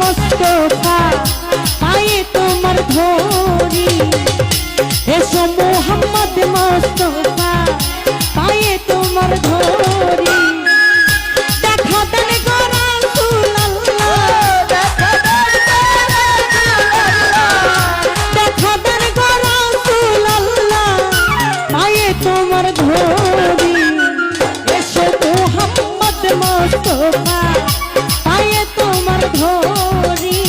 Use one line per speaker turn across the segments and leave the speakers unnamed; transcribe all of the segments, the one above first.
মোস্তফা পায়ে তোমার ধরি এসো মোহাম্মদ মোস্তফা পায়ে তোমার ধরি দেখা দেন গো রাসূলুল্লাহ দেখা দেন গো রাসূলুল্লাহ পায়ে তোমার ধরি এসো মোহাম্মদ মোস্তফা পায়ে তোমার ধরি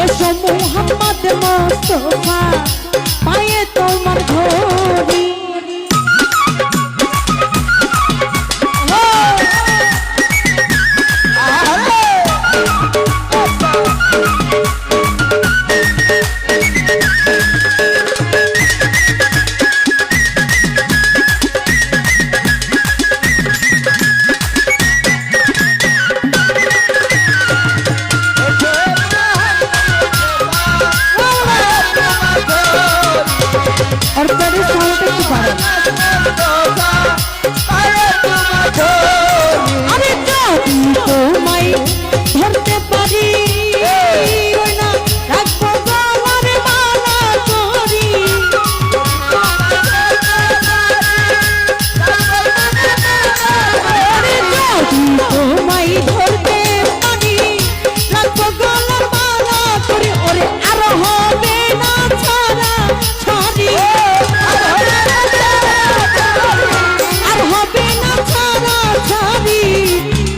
এসো মোহাম্মদ মোস্তফা পায়ে তোমার ধরি और तेरे साउंड की बात अरे যদি তোমায় ধরতে পারি ওই না রাখবো গলার মালা করি আরে যদি তোমায় ধরতে পারি রাখবো গলার মালা করি ওরে আর হবে না ছাড়া ছাড়ি আর হবে না ছাড়া ছাড়ি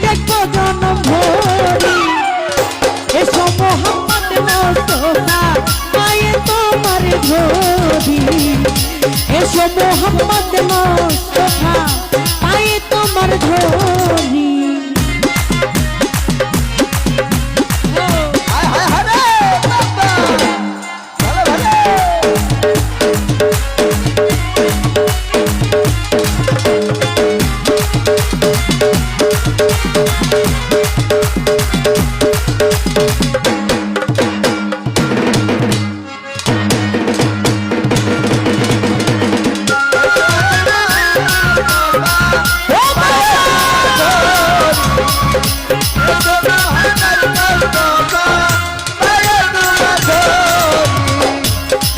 দেখবো জনম ভরি এসো মোহাম্মদ মোস্তফা পায়ে তোমার ধরি এসো মোহাম্মদ মোস্তফা পায়ে তোমার ধরি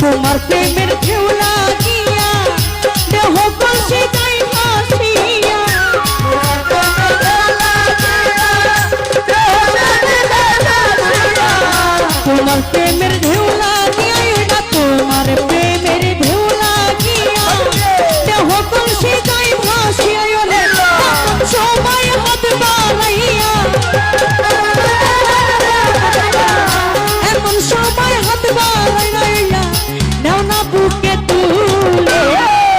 তোমার প্রেমের ঢেউ লাগিয়া দেহ কলসি গাই ভাসিয়া তোমার প্রেমের ঢেউ লাগিয়া এটা তোমার প্রেমের ঢেউ লাগিয়া দেহ কলসি গাই ভাসিয়া সময় হাত বাড়াইয়া এমন সময় হাত বাড়াইয়া নাও না বুকে তুলি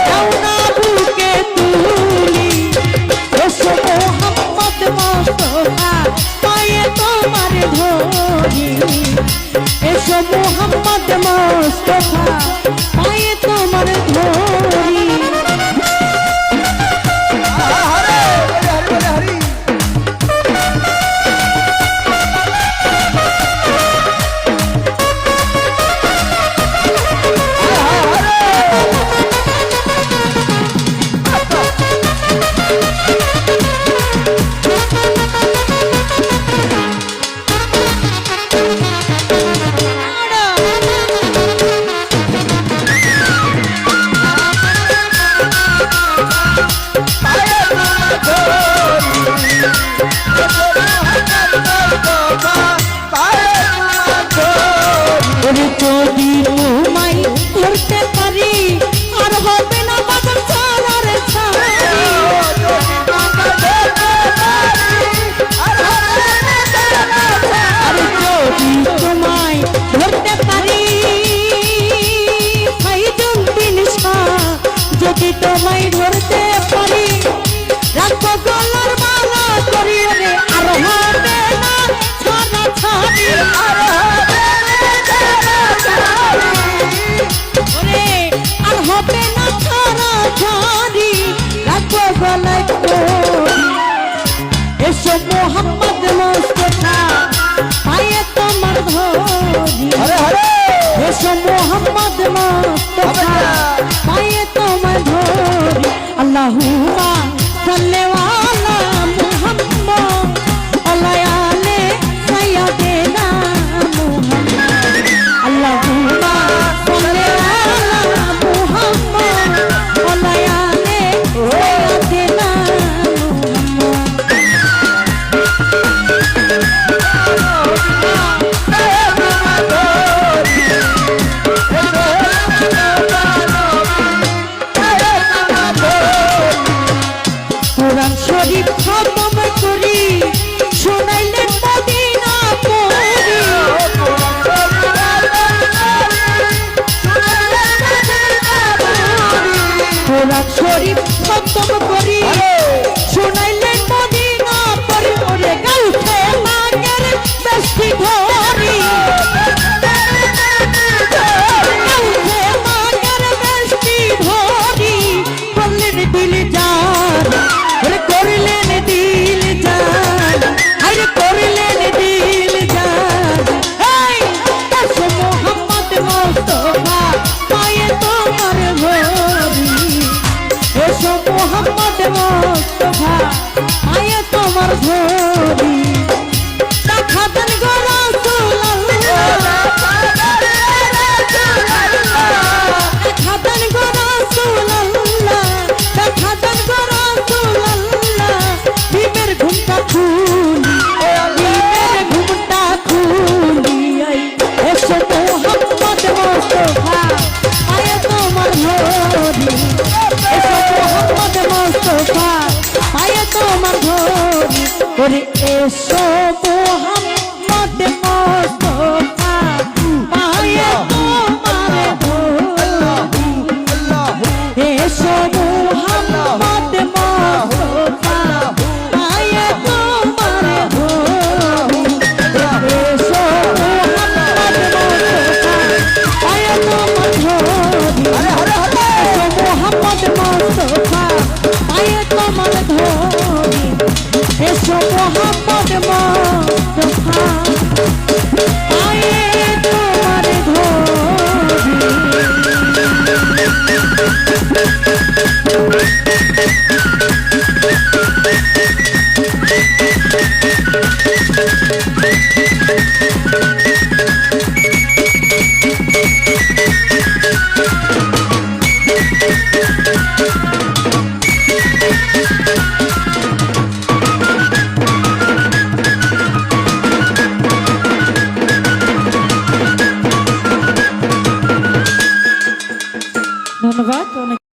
নাও না বুকে তুলি এসো মোহাম্মদ মোস্তফা পায়ে তোমার ধরি এসো মোহাম্মদ মোস্তফা পায়ে তোমার ধরি যদি তোমায় ধরতে পারি আর হবে না বাজার ছাড়ার ছাড়ি আর যদি তোমায় ধরতে পারি ফাইজুদ্দিন শাহ যদি তোমায় ধরতে পারি রাখবো গলার মালা করি রে আর হবে না ছাড়া ছাড়ি আর হবে না ছাড়া ছাড়ি রাখবো গলায় এসো মোহাম্মদ মোস্তফা পায়ে তোমার ধরি এসো মোহাম্মদ মোস্তফা পায়ে তোমার ধরি আল্লাহুম্মা সাল্লি আলা মুহাম্মদ আলা আলি সাইয়্যিদিনা পায়ে তোমার ধরি দেখা দেন গো রাসূলুল্লাহ দেখা দেন গো রাসূলুল্লাহ দেখা দেন গো রাসূলুল্লাহ ভীমের ঘুমটা খুলি ভীমের ঘুমটা খুলি এসো মোহাম্মদ মুস্তাফা পায়ে তোমার ধরি এসো মোহাম্মদ মুস্তাফা পায়ে তোমার ধরি ওরে এসো মোহাম্মদ মুস্তাফা পায়ে তোমার ধরি এসো মোহাম্মদ মুস্তাফা পায়ে তোমার ধরি এসো মোহাম্মদ মুস্তাফা পায়ে তোমার ধরি এসো মোহাম্মদ মুস্তাফা পায়ে তোমার ধরি এসো মোহাম্মদ মুস্তাফা পায়ে তোমার ধন্যবাদ।